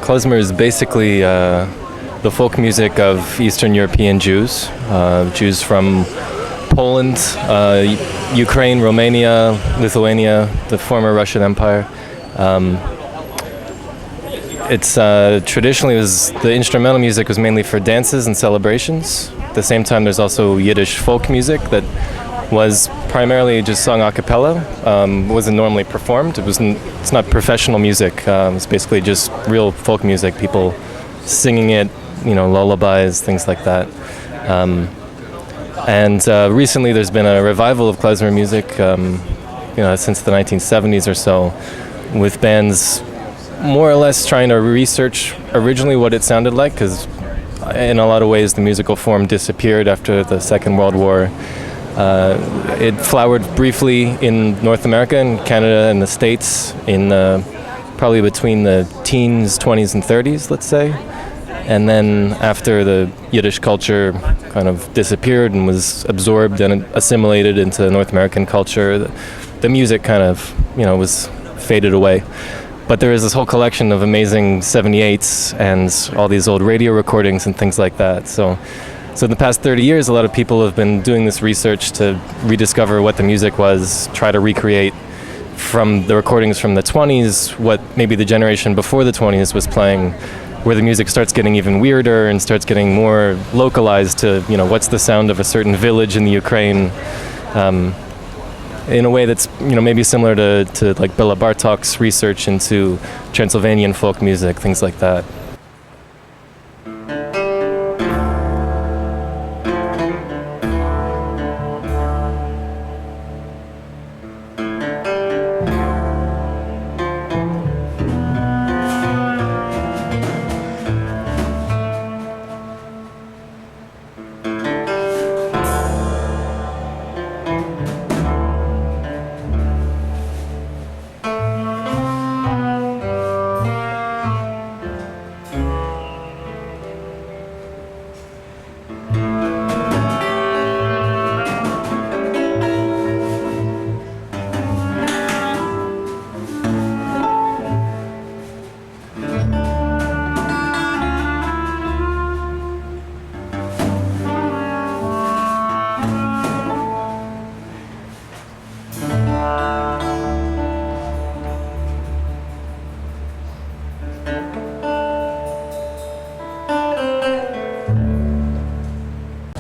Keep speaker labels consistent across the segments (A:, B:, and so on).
A: Klezmer is basically the folk music of Eastern European Jews, Jews from Poland, Ukraine, Romania, Lithuania, the former Russian Empire. It's traditionally the instrumental music was mainly for dances and celebrations. At the same time, there's also Yiddish folk music that was primarily just sung a cappella. Wasn't normally performed. It's not professional music. It's basically just real folk music. People singing it, lullabies, things like that. And recently, there's been a revival of klezmer music. Since the 1970s or so, with bands more or less trying to research originally what it sounded like, because in a lot of ways the musical form disappeared after the Second World War. It flowered briefly in North America and Canada and the States in probably between the teens, 20s, and 30s, let's say. And then after the Yiddish culture kind of disappeared and was absorbed and assimilated into North American culture, the music kind of, was faded away. But there is this whole collection of amazing 78s and all these old radio recordings and things like that. So in the past 30 years, a lot of people have been doing this research to rediscover what the music was, try to recreate from the recordings from the 20s what maybe the generation before the 20s was playing, where the music starts getting even weirder and starts getting more localized to, what's the sound of a certain village in the Ukraine, in a way that's, maybe similar to like Bela Bartok's research into Transylvanian folk music, things like that.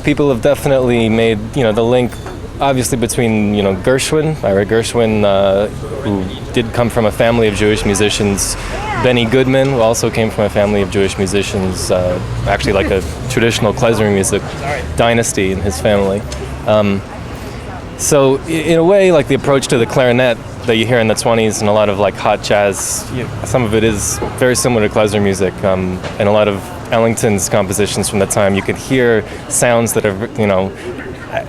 A: People have definitely made, the link, obviously, between, Gershwin, Ira Gershwin, who did come from a family of Jewish musicians. Benny Goodman, who also came from a family of Jewish musicians, actually like a traditional klezmer music dynasty in his family. So in a way, like the approach to the clarinet that you hear in the 20s and a lot of like hot jazz, some of it is very similar to klezmer music, and a lot of Ellington's compositions from that time. You could hear sounds that are,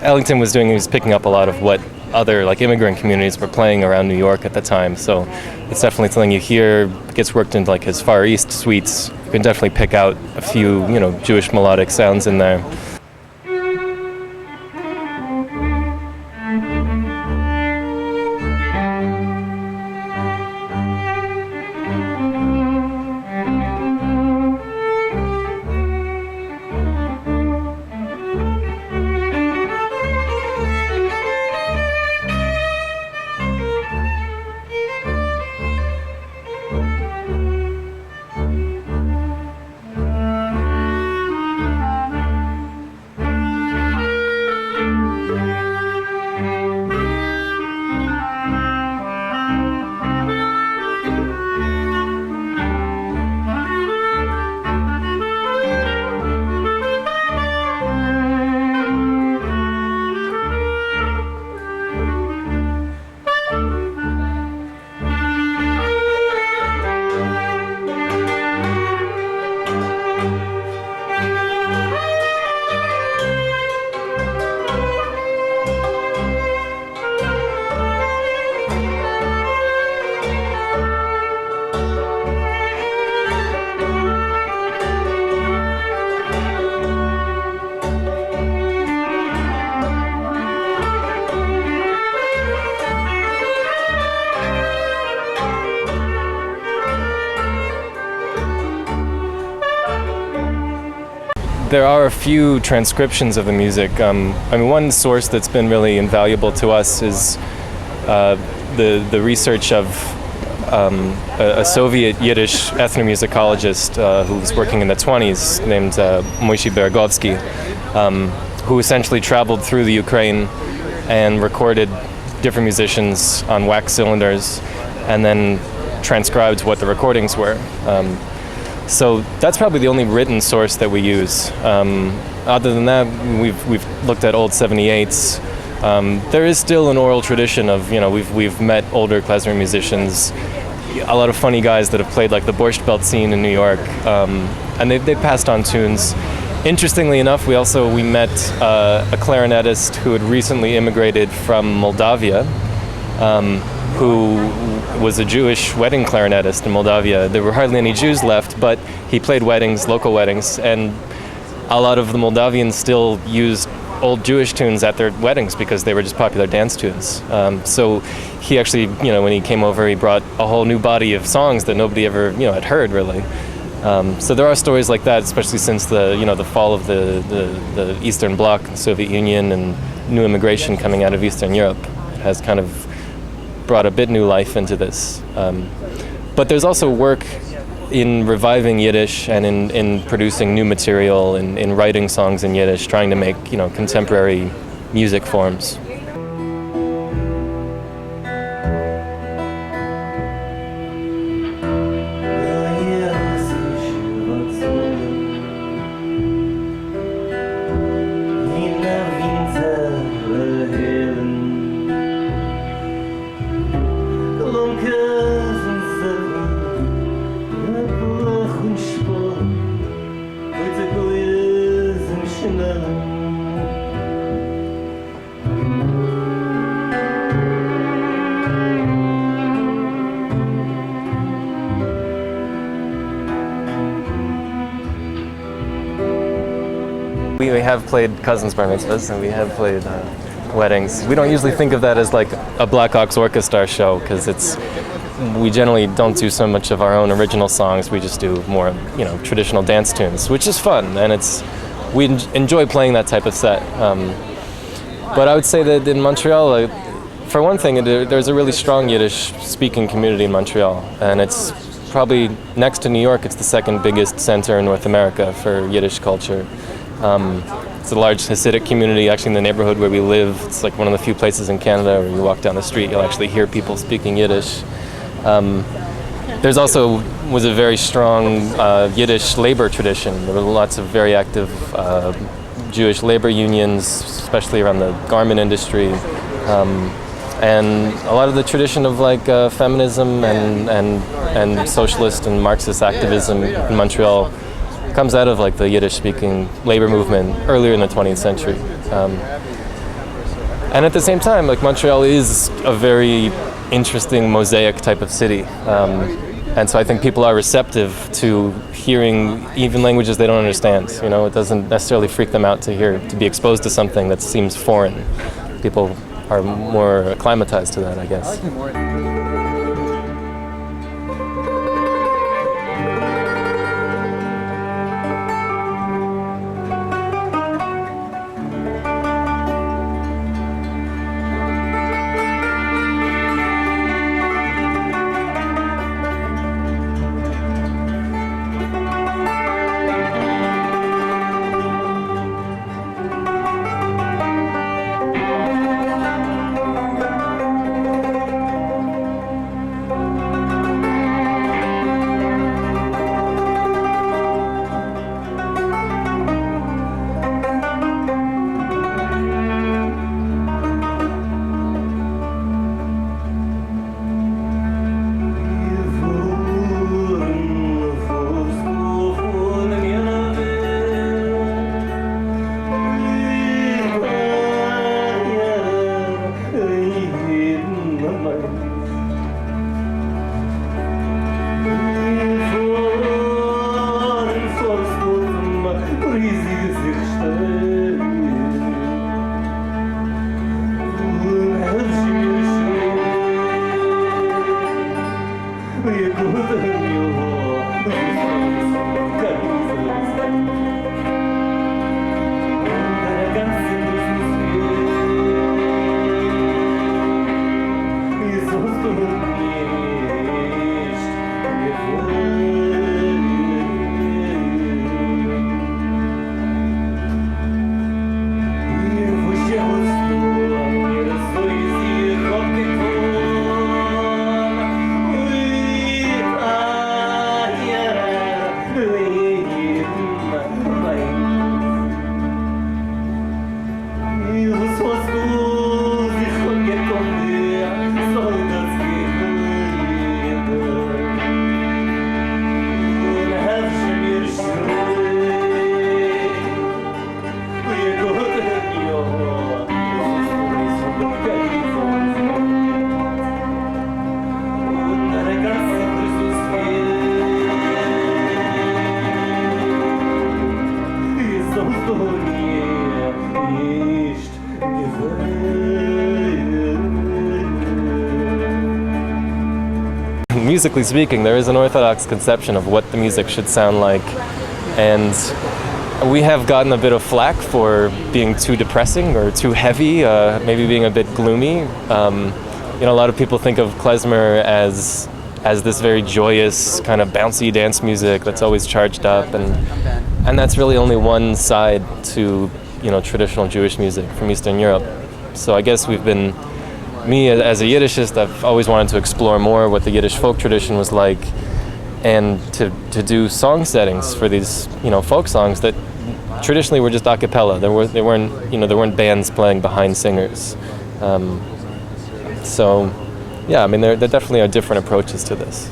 A: Ellington was picking up a lot of what other like immigrant communities were playing around New York at the time. So it's definitely something you hear, gets worked into like his Far East suites. You can definitely pick out a few, Jewish melodic sounds in there. there are a few transcriptions of the music. I mean, one source that's been really invaluable to us is the research of a Soviet Yiddish ethnomusicologist who was working in the 20s named Moishe Beregovsky, who essentially traveled through the Ukraine and recorded different musicians on wax cylinders and then transcribed what the recordings were. So that's probably the only written source that we use. Other than that, we've looked at old 78s. There is still an oral tradition of, we've met older klezmer musicians, a lot of funny guys that have played like the Borscht Belt scene in New York, and they passed on tunes. Interestingly enough, we met a clarinetist who had recently immigrated from Moldavia, who was a Jewish wedding clarinetist in Moldavia. There were hardly any Jews left, but he played weddings, local weddings, and a lot of the Moldavians still used old Jewish tunes at their weddings because they were just popular dance tunes. So he actually, when he came over, he brought a whole new body of songs that nobody ever, had heard really. So there are stories like that, especially since the fall of the Eastern Bloc, the Soviet Union, and new immigration coming out of Eastern Europe. It has kind of brought a bit new life into this. But there's also work in reviving Yiddish and in producing new material, in writing songs in Yiddish, trying to make contemporary music forms. We have played cousins' bar mitzvahs and we have played weddings. We don't usually think of that as like a Black Ox Orchestar show because we generally don't do so much of our own original songs. We just do more, traditional dance tunes, which is fun, and we enjoy playing that type of set. But I would say that in Montreal, for one thing, there's a really strong Yiddish-speaking community in Montreal, and it's probably next to New York. It's the second biggest center in North America for Yiddish culture. It's a large Hasidic community actually in the neighborhood where we live. It's like one of the few places in Canada where you walk down the street, you'll actually hear people speaking Yiddish. There's also was a very strong Yiddish labor tradition. There were lots of very active Jewish labor unions, especially around the garment industry. And a lot of the tradition of feminism and socialist and Marxist activism in Montreal comes out of the Yiddish-speaking labor movement earlier in the 20th century. And at the same time, Montreal is a very interesting mosaic type of city. And so I think people are receptive to hearing even languages they don't understand. It doesn't necessarily freak them out to be exposed to something that seems foreign. People are more acclimatized to that, I guess. musically speaking, there is an orthodox conception of what the music should sound like, and we have gotten a bit of flack for being too depressing or too heavy, maybe being a bit gloomy. A lot of people think of klezmer as this very joyous kind of bouncy dance music that's always charged up, and that's really only one side to traditional Jewish music from Eastern Europe. So I guess me as a Yiddishist, I've always wanted to explore more what the Yiddish folk tradition was like, and to do song settings for these folk songs that traditionally were just a cappella. There weren't bands playing behind singers. So yeah, I mean there definitely are different approaches to this.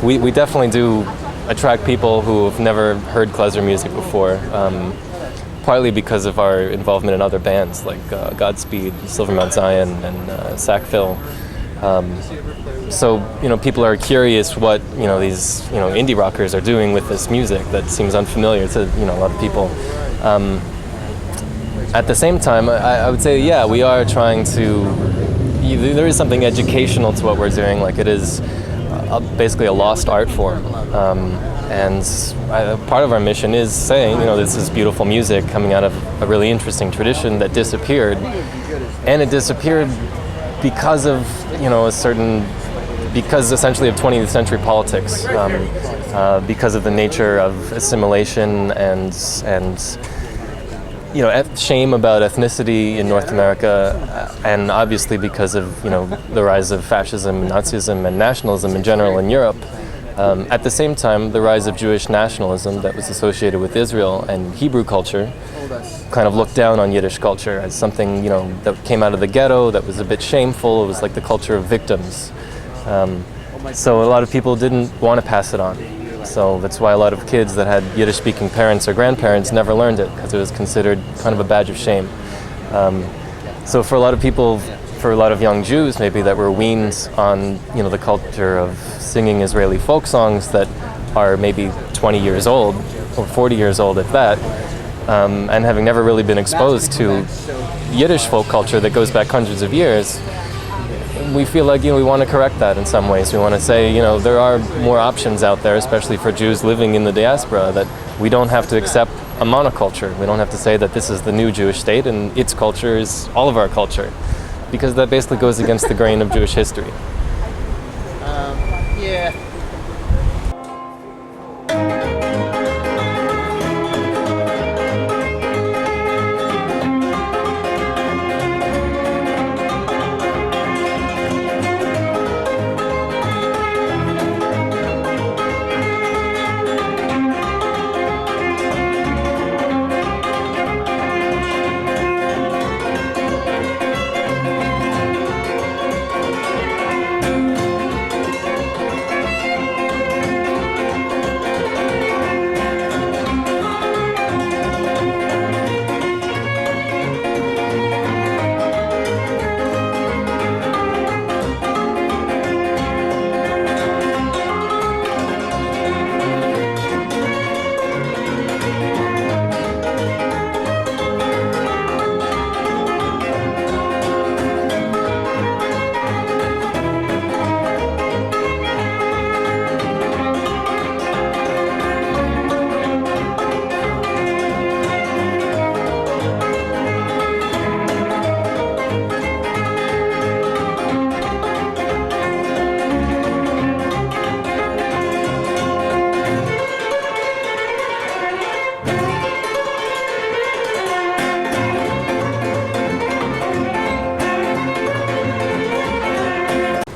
A: We definitely do attract people who have never heard klezmer music before, partly because of our involvement in other bands like Godspeed, Silver Mount Zion, and Sackville. So people are curious what these indie rockers are doing with this music that seems unfamiliar to a lot of people. At the same time, I would say we are trying to. There is something educational to what we're doing. Like it is basically a lost art form, and part of our mission is saying this is beautiful music coming out of a really interesting tradition that disappeared, and it disappeared because of because essentially of 20th century politics, because of the nature of assimilation and shame about ethnicity in North America, and obviously because of the rise of fascism, Nazism, and nationalism in general in Europe. At the same time, the rise of Jewish nationalism that was associated with Israel and Hebrew culture kind of looked down on Yiddish culture as something that came out of the ghetto, that was a bit shameful. It was like the culture of victims. So a lot of people didn't want to pass it on. So that's why a lot of kids that had Yiddish-speaking parents or grandparents never learned it, because it was considered kind of a badge of shame. So for a lot of people, for a lot of young Jews maybe that were weaned on the culture of singing Israeli folk songs that are maybe 20 years old or 40 years old at that, and having never really been exposed to Yiddish folk culture that goes back hundreds of years, we feel like we want to correct that in some ways. We want to say there are more options out there, especially for Jews living in the diaspora, that we don't have to accept a monoculture. We don't have to say that this is the new Jewish state and its culture is all of our culture, because that basically goes against the grain of Jewish history.
B: Yeah.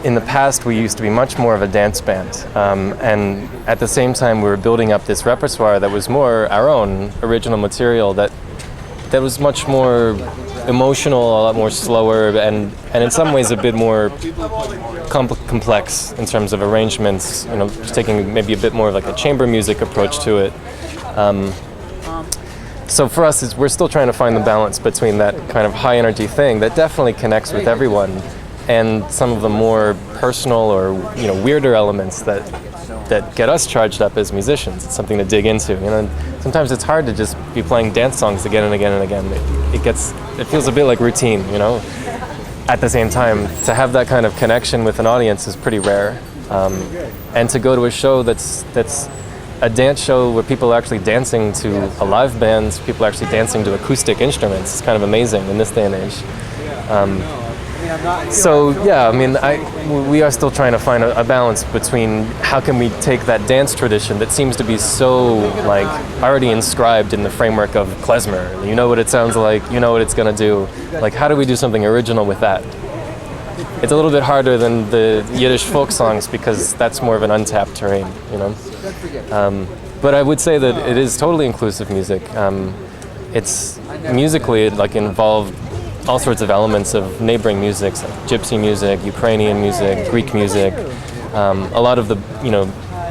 A: in the past, we used to be much more of a dance band, and at the same time, we were building up this repertoire that was more our own original material that was much more emotional, a lot more slower, and in some ways a bit more complex in terms of arrangements. You know, just taking maybe a bit more of like a chamber music approach to it. So for us, we're still trying to find the balance between that kind of high energy thing that definitely connects with everyone, and some of the more personal or weirder elements that get us charged up as musicians. It's something to dig into. Sometimes it's hard to just be playing dance songs again and again and again. It feels a bit like routine. At the same time, to have that kind of connection with an audience is pretty rare, and to go to a show that's a dance show where people are actually dancing to a live band, people are actually dancing to acoustic instruments. It's kind of amazing in this day and age. So yeah, we are still trying to find a balance between how can we take that dance tradition that seems to be so like already inscribed in the framework of klezmer. You know what it sounds like, you know what it's going to do. Like, how do we do something original with that? It's a little bit harder than the Yiddish folk songs because that's more of an untapped terrain, But I would say that it is totally inclusive music. It's musically involved all sorts of elements of neighboring musics, like gypsy music, Ukrainian music, Greek music. A lot of the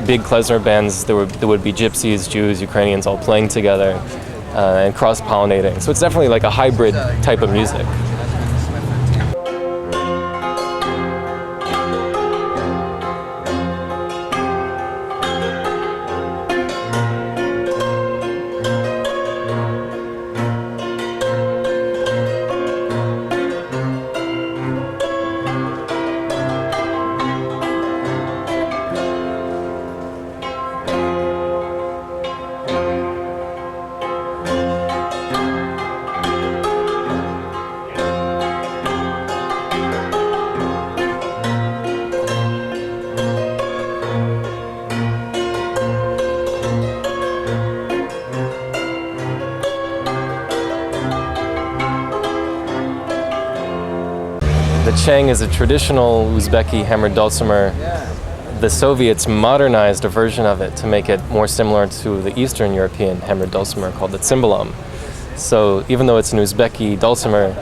A: big klezmer bands, there would be gypsies, Jews, Ukrainians all playing together and cross-pollinating. So it's definitely like a hybrid type of music. The Cheng is a traditional Uzbeki hammered dulcimer. The Soviets modernized a version of it to make it more similar to the Eastern European hammered dulcimer called the cymbalom. So even though it's an Uzbeki dulcimer,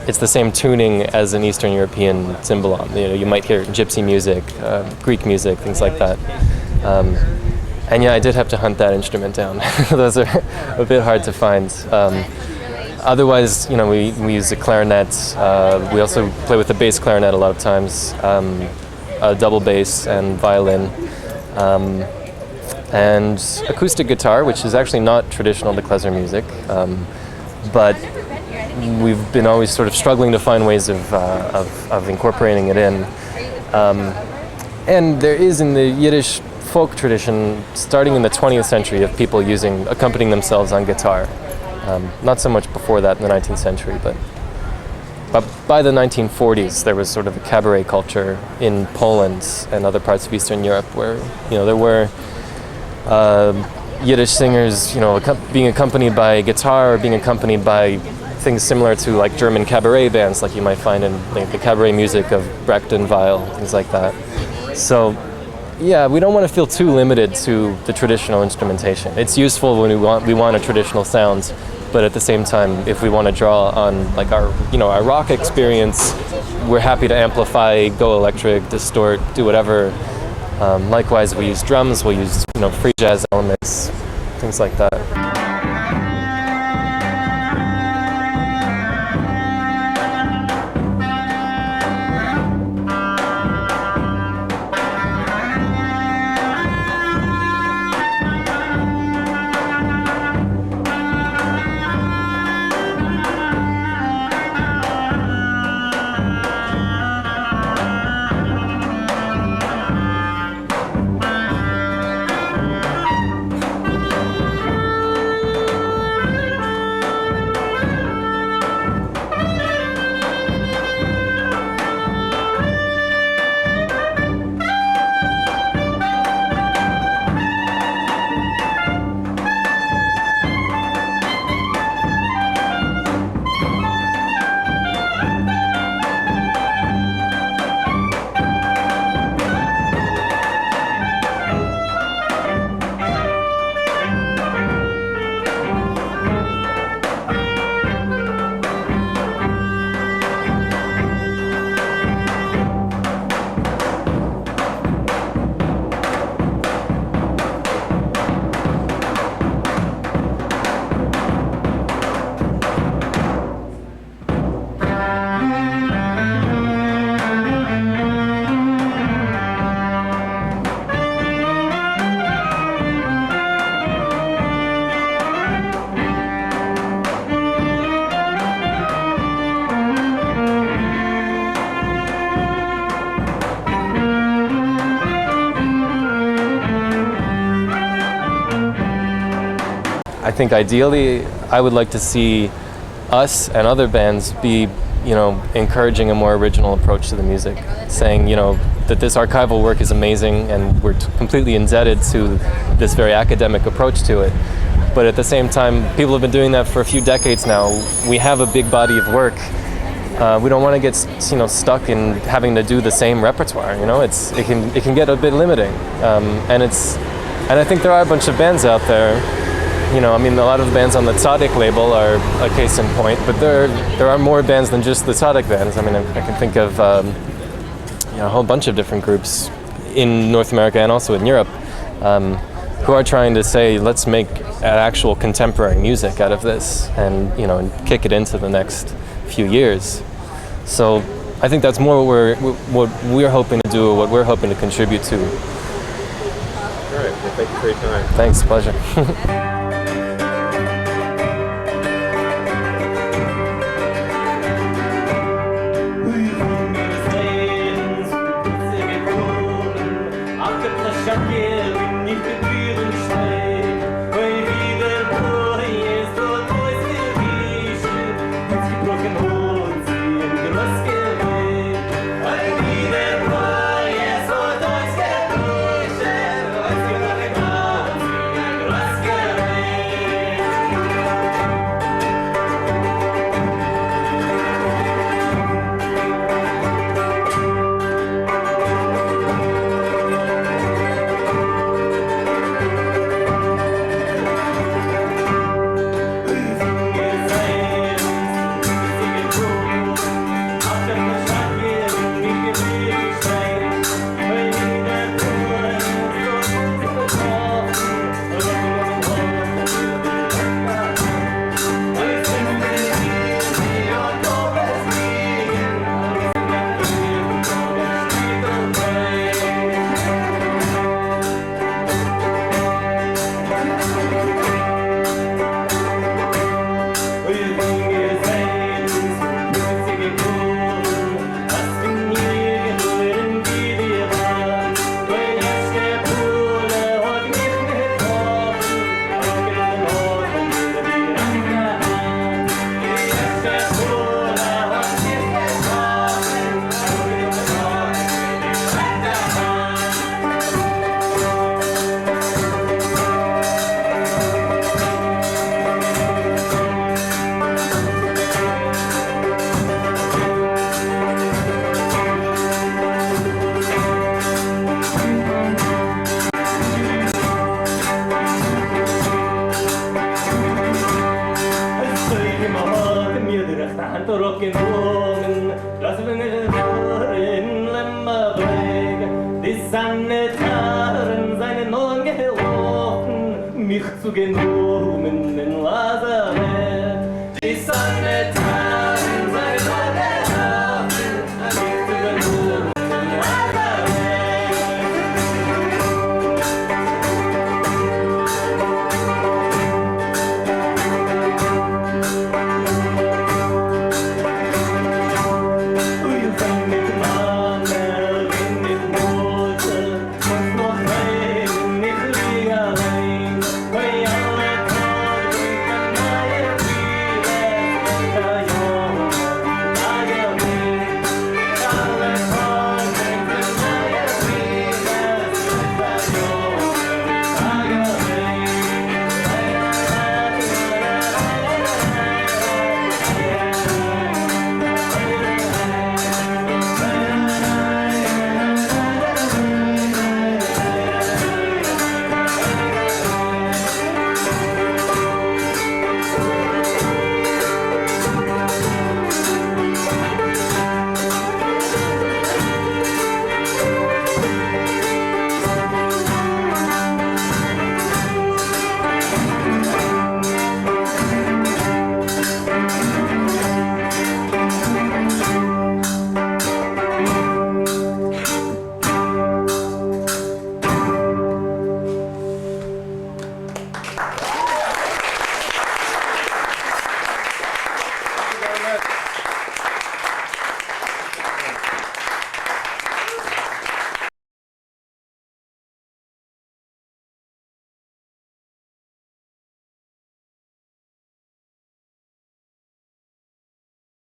A: it's the same tuning as an Eastern European cymbalom. You might hear gypsy music, Greek music, things like that. And yeah, I did have to hunt that instrument down. Those are a bit hard to find. Otherwise, we use a clarinet. We also play with the bass clarinet a lot of times, a double bass and violin, and acoustic guitar, which is actually not traditional to klezmer music, but we've been always sort of struggling to find ways of incorporating it in. And there is in the Yiddish folk tradition, starting in the 20th century, of people accompanying themselves on guitar. Not so much before that in the 19th century, but by the 1940s there was sort of a cabaret culture in Poland and other parts of Eastern Europe where there were Yiddish singers being accompanied by guitar or being accompanied by things similar to like German cabaret bands like you might find in the cabaret music of Brecht and Weill, things like that. So yeah, we don't want to feel too limited to the traditional instrumentation. It's useful when we want a traditional sound, but at the same time, if we want to draw on like our rock experience, we're happy to amplify, go electric, distort, do whatever. Likewise, we use drums, we'll use free jazz elements, things like that. think ideally I would like to see us and other bands be, encouraging a more original approach to the music, saying, that this archival work is amazing and we're completely indebted to this very academic approach to it. But at the same time, people have been doing that for a few decades now. We have a big body of work. We don't want to get, stuck in having to do the same repertoire. It can get a bit limiting, and I think there are a bunch of bands out there. A lot of the bands on the Tzaddik label are a case in point, but there are more bands than just the Tzaddik bands. I can think of a whole bunch of different groups in North America and also in Europe who are trying to say, let's make actual contemporary music out of this, and and kick it into the next few years. So I think that's more what we're hoping to do, what we're hoping to contribute to.
B: All right. Well, thank you for your time.
A: Thanks, pleasure.
C: Mich zu genug